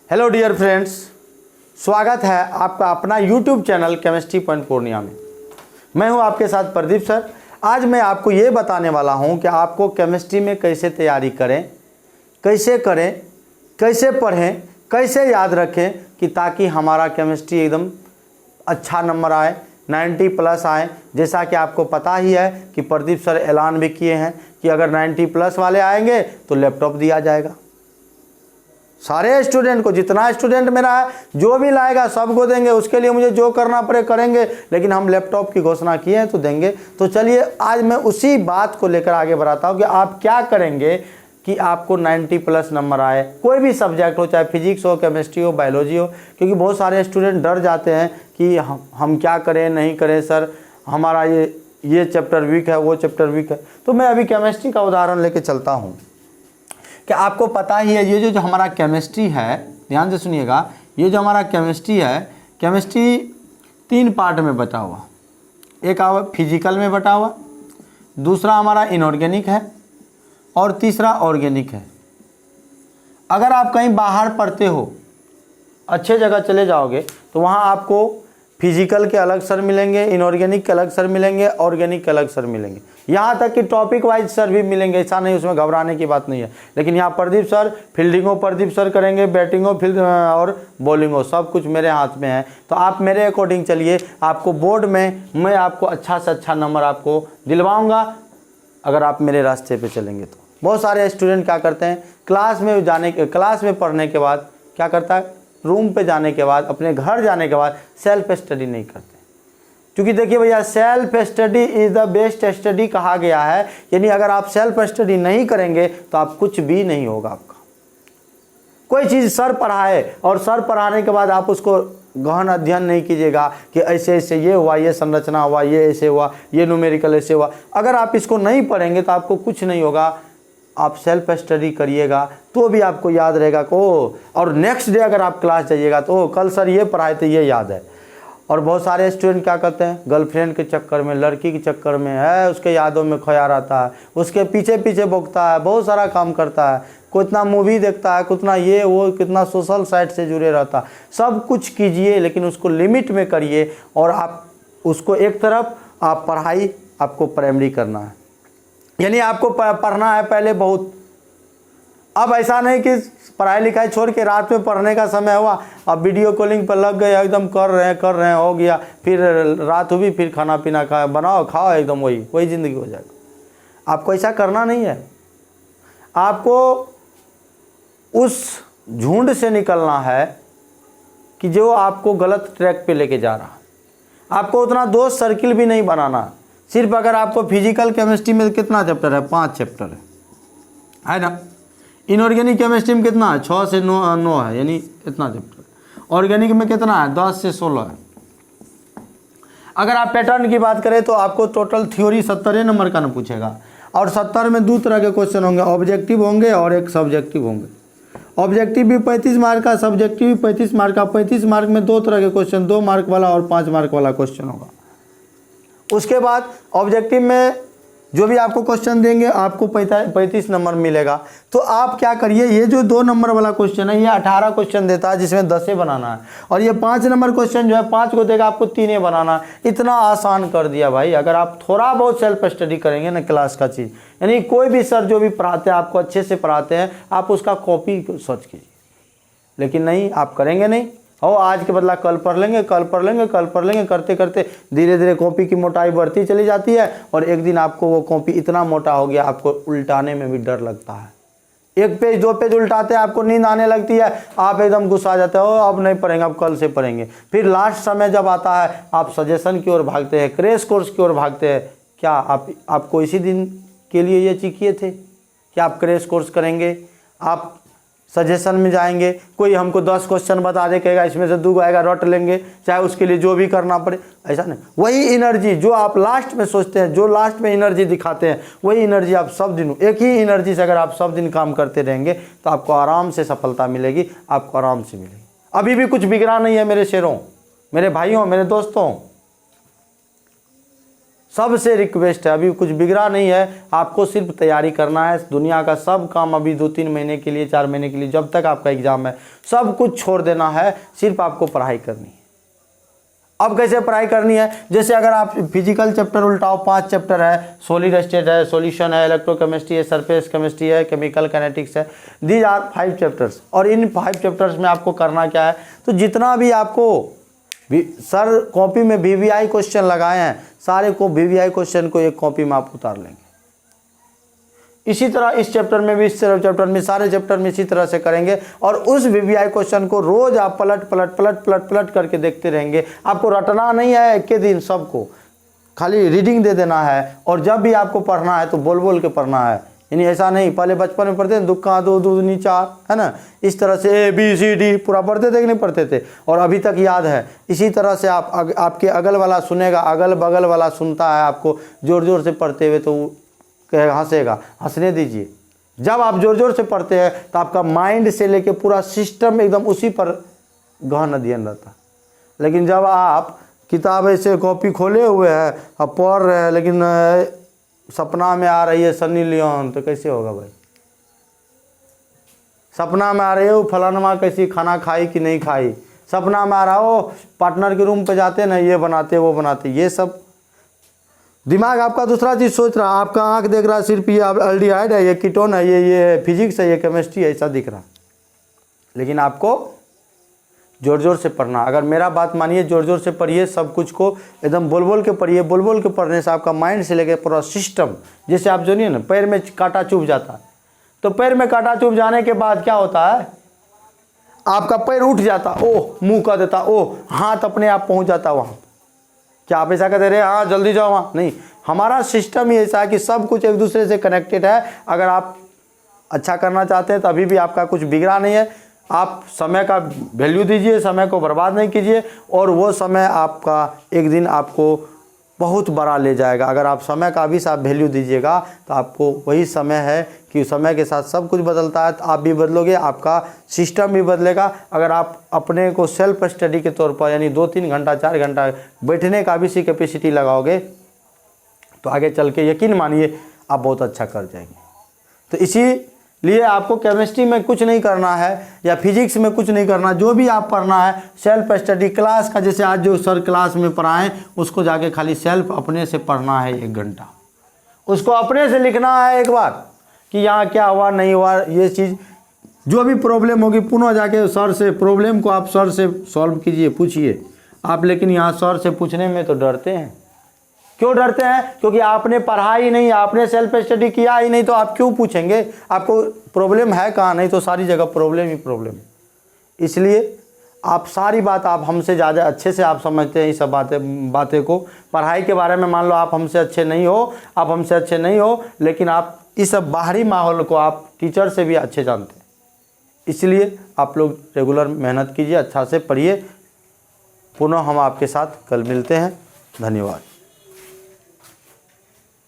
Hello dear friends, स्वागत है आपका अपना YouTube channel chemistry point Purnia में। मैं हूं आपके साथ प्रदीप सर। आज मैं आपको ये बताने वाला हूं कि आपको केमिस्ट्री में कैसे तैयारी करें, कैसे पढ़ें, कैसे याद रखें कि ताकि हमारा केमिस्ट्री एकदम अच्छा नंबर आए, 90 प्लस आए। जैसा कि आपको पता ही है कि प्रदीप सर ऐलान भी किए हैं कि अगर 90 प्लस वाले आएंगे तो लैपटॉप दिया जाएगा। सारे स्टूडेंट को, जितना स्टूडेंट मेरा है, जो भी लाएगा सबको देंगे। उसके लिए मुझे जो करना पड़े करेंगे, लेकिन हम लैपटॉप की घोषणा किए हैं तो देंगे। तो चलिए आज मैं उसी बात को लेकर आगे बढ़ाता हूँ कि आप क्या करेंगे कि आपको 90 प्लस नंबर आए। कोई भी सब्जेक्ट हो, चाहे फिजिक्स हो, केमिस्ट्री हो, बायोलॉजी हो। क्योंकि बहुत सारे स्टूडेंट डर जाते हैं कि हम क्या करें, नहीं करें सर, हमारा ये चैप्टर वीक है, वो चैप्टर वीक है। तो मैं अभी केमिस्ट्री का उदाहरण लेके चलता हूँ कि आपको पता ही है ये जो हमारा केमिस्ट्री है, ध्यान से सुनिएगा, ये जो हमारा केमिस्ट्री है, केमिस्ट्री 3 पार्ट में बटा हुआ। एक फिजिकल में बटा हुआ, दूसरा हमारा इनऑर्गेनिक है और तीसरा ऑर्गेनिक है। अगर आप कहीं बाहर पढ़ते हो, अच्छे जगह चले जाओगे, तो वहाँ आपको फिजिकल के अलग सर मिलेंगे, इनऑर्गेनिक के अलग सर मिलेंगे, ऑर्गेनिक के अलग सर मिलेंगे। यहाँ तक कि टॉपिक वाइज सर भी मिलेंगे, ऐसा नहीं, उसमें घबराने की बात नहीं है। लेकिन यहाँ प्रदीप सर फील्डिंगो प्रदीप सर करेंगे, बैटिंगो फील्ड और बॉलिंगो सब कुछ मेरे हाथ में है। तो आप मेरे अकॉर्डिंग चलिए, आपको बोर्ड में मैं आपको अच्छा से अच्छा नंबर आपको दिलवाऊँगा अगर आप मेरे रास्ते पर चलेंगे तो। बहुत सारे स्टूडेंट क्या करते हैं, क्लास में पढ़ने के बाद क्या करता है, रूम पे जाने के बाद, अपने घर जाने के बाद सेल्फ स्टडी नहीं करते। क्योंकि देखिए भैया, self study is the best study कहा गया है। यानी अगर आप सेल्फ स्टडी नहीं करेंगे तो आप कुछ भी नहीं होगा आपका। कोई चीज़ सर पढ़ाए और सर पढ़ाने के बाद आप उसको गहन अध्ययन नहीं कीजिएगा कि ऐसे ऐसे ये हुआ, ये संरचना हुआ, ये ऐसे हुआ, ये न्यूमेरिकल ऐसे हुआ। अगर आप इसको नहीं पढ़ेंगे तो आपको कुछ नहीं होगा। आप सेल्फ स्टडी करिएगा तो भी आपको याद रहेगा को, और नेक्स्ट डे अगर आप क्लास जाइएगा तो कल सर ये पढ़ाए थे, ये याद है। और बहुत सारे स्टूडेंट क्या करते हैं, गर्लफ्रेंड के चक्कर में, लड़की के चक्कर में है, उसके यादों में खोया रहता है, उसके पीछे पीछे भोगता है, बहुत सारा काम करता है, कितना मूवी देखता है, कितना ये वो, कितना सोशल साइट से जुड़े रहता है। सब कुछ कीजिए लेकिन उसको लिमिट में करिए। और आप उसको एक तरफ, आप पढ़ाई आपको प्राइमरी करना है, यानी आपको पढ़ना है पहले बहुत। अब ऐसा नहीं कि पढ़ाई लिखाई छोड़ के रात में पढ़ने का समय हुआ, अब वीडियो कॉलिंग पर लग गए, एकदम कर रहे हैं, हो गया, फिर रात हुई, फिर खाना पीना बनाओ खाओ, एकदम वही ज़िंदगी हो जाएगा। आपको ऐसा करना नहीं है। आपको उस झुंड से निकलना है कि जो आपको गलत ट्रैक पे लेके जा रहा है। आपको उतना दोस्त सर्किल भी नहीं बनाना। सिर्फ अगर आपको फिजिकल केमिस्ट्री में कितना चैप्टर है, 5 चैप्टर है ना। इनऑर्गेनिक केमिस्ट्री में कितना है, 6 से 9 है, यानी इतना चैप्टर। ऑर्गेनिक में कितना है, 10 से 16 है। अगर आप पैटर्न की बात करें तो आपको टोटल थ्योरी 70 नंबर का न पूछेगा, और 70 में 2 तरह के क्वेश्चन होंगे, ऑब्जेक्टिव होंगे और एक सब्जेक्टिव होंगे। ऑब्जेक्टिव भी 35 मार्क का, सब्जेक्टिव भी 35 मार्क का। 35 मार्क में 2 तरह के क्वेश्चन, 2 मार्क वाला और 5 मार्क वाला क्वेश्चन होगा। उसके बाद ऑब्जेक्टिव में जो भी आपको क्वेश्चन देंगे आपको 35 नंबर मिलेगा। तो आप क्या करिए, ये जो 2 नंबर वाला क्वेश्चन है, ये 18 क्वेश्चन देता है जिसमें 10 बनाना है, और ये 5 नंबर क्वेश्चन जो है 5 को देगा, आपको 3 बनाना है। इतना आसान कर दिया भाई। अगर आप थोड़ा बहुत सेल्फ स्टडी करेंगे ना क्लास का चीज़, यानी कोई भी सर जो भी पढ़ाते हैं, आपको अच्छे से पढ़ाते हैं, आप उसका कॉपी सर्च कीजिए। लेकिन नहीं, आप करेंगे नहीं, आज के बदला कल पढ़ लेंगे, कल पढ़ लेंगे, कल पढ़ लेंगे, करते करते धीरे धीरे कॉपी की मोटाई बढ़ती चली जाती है, और एक दिन आपको वो कॉपी इतना मोटा हो गया, आपको उल्टाने में भी डर लगता है। 1 पेज 2 पेज उल्टाते हैं, आपको नींद आने लगती है, आप एकदम गुस्सा आ जाते हो, अब नहीं पढ़ेंगे, अब कल से पढ़ेंगे। फिर लास्ट समय जब आता है, आप सजेशन की ओर भागते हैं, क्रैश कोर्स की ओर भागते हैं। क्या आपको इसी दिन के लिए ये चीज़ किए थे कि आप क्रैश कोर्स करेंगे, आप सजेशन में जाएंगे, कोई हमको 10 क्वेश्चन बता दे, कहेगा इसमें से 2 आएगा, रट लेंगे, चाहे उसके लिए जो भी करना पड़े। ऐसा नहीं। वही एनर्जी जो आप लास्ट में सोचते हैं, जो लास्ट में एनर्जी दिखाते हैं, वही एनर्जी आप सब दिन, एक ही एनर्जी से अगर आप सब दिन काम करते रहेंगे तो आपको आराम से सफलता मिलेगी, आपको आराम से मिलेगी। अभी भी कुछ बिगड़ा नहीं है मेरे शेरों, मेरे भाइयों, मेरे दोस्तों। सबसे रिक्वेस्ट है, अभी कुछ बिगड़ा नहीं है, आपको सिर्फ तैयारी करना है। दुनिया का सब काम अभी 2-3 महीने के लिए, 4 महीने के लिए, जब तक आपका एग्ज़ाम है, सब कुछ छोड़ देना है, सिर्फ आपको पढ़ाई करनी है। अब कैसे पढ़ाई करनी है? जैसे अगर आप फिजिकल चैप्टर उल्टाओ, 5 चैप्टर है, सॉलिड स्टेट है, सॉल्यूशन है, इलेक्ट्रोकेमिस्ट्री है, सरफेस केमिस्ट्री है, केमिकल काइनेटिक्स है, दीज आर 5 चैप्टर्स। और इन 5 चैप्टर्स में आपको करना क्या है? तो जितना भी आपको सर कॉपी में VVI क्वेश्चन लगाए हैं, सारे को VVI क्वेश्चन को एक कॉपी में आप उतार लेंगे। इसी तरह इस चैप्टर में भी, इस चैप्टर में, सारे चैप्टर में इसी तरह से करेंगे। और उस VVI क्वेश्चन को रोज आप पलट करके देखते रहेंगे। आपको रटना नहीं है एक के दिन, सबको खाली रीडिंग दे देना है। और जब भी आपको पढ़ना है तो बोल बोल के पढ़ना है, यानी ऐसा नहीं पहले बचपन में पढ़ते हैं दुक्का दो दूनी चार, है ना, इस तरह से ABCD पूरा पढ़ते थे कि नहीं पढ़ते थे, और अभी तक याद है। इसी तरह से आपके अगल वाला सुनेगा, अगल बगल वाला सुनता है आपको जोर जोर से पढ़ते हुए, तो कहेगा, हंसेगा, हंसने दीजिए। जब आप जोर जोर से पढ़ते हैं तो आपका माइंड से लेके पूरा सिस्टम एकदम उसी पर गहन अध्ययन रहता है। लेकिन जब आप किताब ऐसे कॉपी खोले हुए हैं, अब पढ़ रहे हैं, लेकिन सपना में आ रही है सनी लियोन, तो कैसे होगा भाई? सपना में आ रही है वो फलानमा कैसी खाना खाई कि नहीं खाई, सपना में आ रहा हो पार्टनर के रूम पे जाते ना, ये बनाते वो बनाते, ये सब दिमाग आपका दूसरा चीज़ सोच रहा। आपका आंख देख रहा सिर्फ ये एल्डिहाइड है, ये कीटोन है, ये फिजिक्स है, ये केमिस्ट्री है, ऐसा दिख रहा। लेकिन आपको जोर जोर से पढ़ना। अगर मेरा बात मानिए, जोर जोर से पढ़िए, सब कुछ को एकदम बोल बोल के पढ़िए। बोल बोल के पढ़ने से आपका माइंड से लेकर पूरा सिस्टम, जैसे आप जानिए ना पैर में कांटा चुभ जाता है, तो पैर में कांटा चुभ जाने के बाद क्या होता है? आपका पैर उठ जाता, ओह मुंह कर देता, ओह हाथ अपने आप पहुंच जाता वहाँ। क्या आप ऐसा कहते रहे हाँ जल्दी जाओ वहाँ? नहीं, हमारा सिस्टम ही ऐसा है कि सब कुछ एक दूसरे से कनेक्टेड है। अगर आप अच्छा करना चाहते हैं तो अभी भी आपका कुछ बिगड़ा नहीं है। आप समय का वैल्यू दीजिए, समय को बर्बाद नहीं कीजिए, और वो समय आपका एक दिन आपको बहुत बड़ा ले जाएगा। अगर आप समय का भी साथ वैल्यू दीजिएगा तो आपको वही समय है कि समय के साथ सब कुछ बदलता है, तो आप भी बदलोगे, आपका सिस्टम भी बदलेगा। अगर आप अपने को सेल्फ स्टडी के तौर पर यानी 2-3 घंटा 4 घंटा बैठने का भी सी कैपेसिटी लगाओगे तो आगे चल के यकीन मानिए आप बहुत अच्छा कर जाएंगे। तो इसीलिए आपको केमिस्ट्री में कुछ नहीं करना है या फिजिक्स में कुछ नहीं करना, जो भी आप पढ़ना है सेल्फ स्टडी क्लास का, जैसे आज जो सर क्लास में पढ़ाएं उसको जाके खाली सेल्फ अपने से पढ़ना है 1 घंटा, उसको अपने से लिखना है एक बार कि यहाँ क्या हुआ नहीं हुआ, ये चीज़ जो भी प्रॉब्लम होगी पुनः जाके सर से प्रॉब्लम को आप सर से सॉल्व कीजिए, पूछिए आप। लेकिन यहाँ सर से पूछने में तो डरते हैं। क्यों डरते हैं? क्योंकि आपने पढ़ा ही नहीं, आपने सेल्फ स्टडी किया ही नहीं, तो आप क्यों पूछेंगे? आपको प्रॉब्लम है कहाँ? नहीं तो सारी जगह प्रॉब्लम ही प्रॉब्लम है। इसलिए आप सारी बात आप हमसे ज़्यादा अच्छे से आप समझते हैं, ये सब बातें को। पढ़ाई के बारे में मान लो आप हमसे अच्छे नहीं हो, आप हमसे अच्छे नहीं हो, लेकिन आप इस बाहरी माहौल को आप टीचर से भी अच्छे जानते हैं। इसलिए आप लोग रेगुलर मेहनत कीजिए, अच्छा से पढ़िए। पुनः हम आपके साथ कल मिलते हैं। धन्यवाद।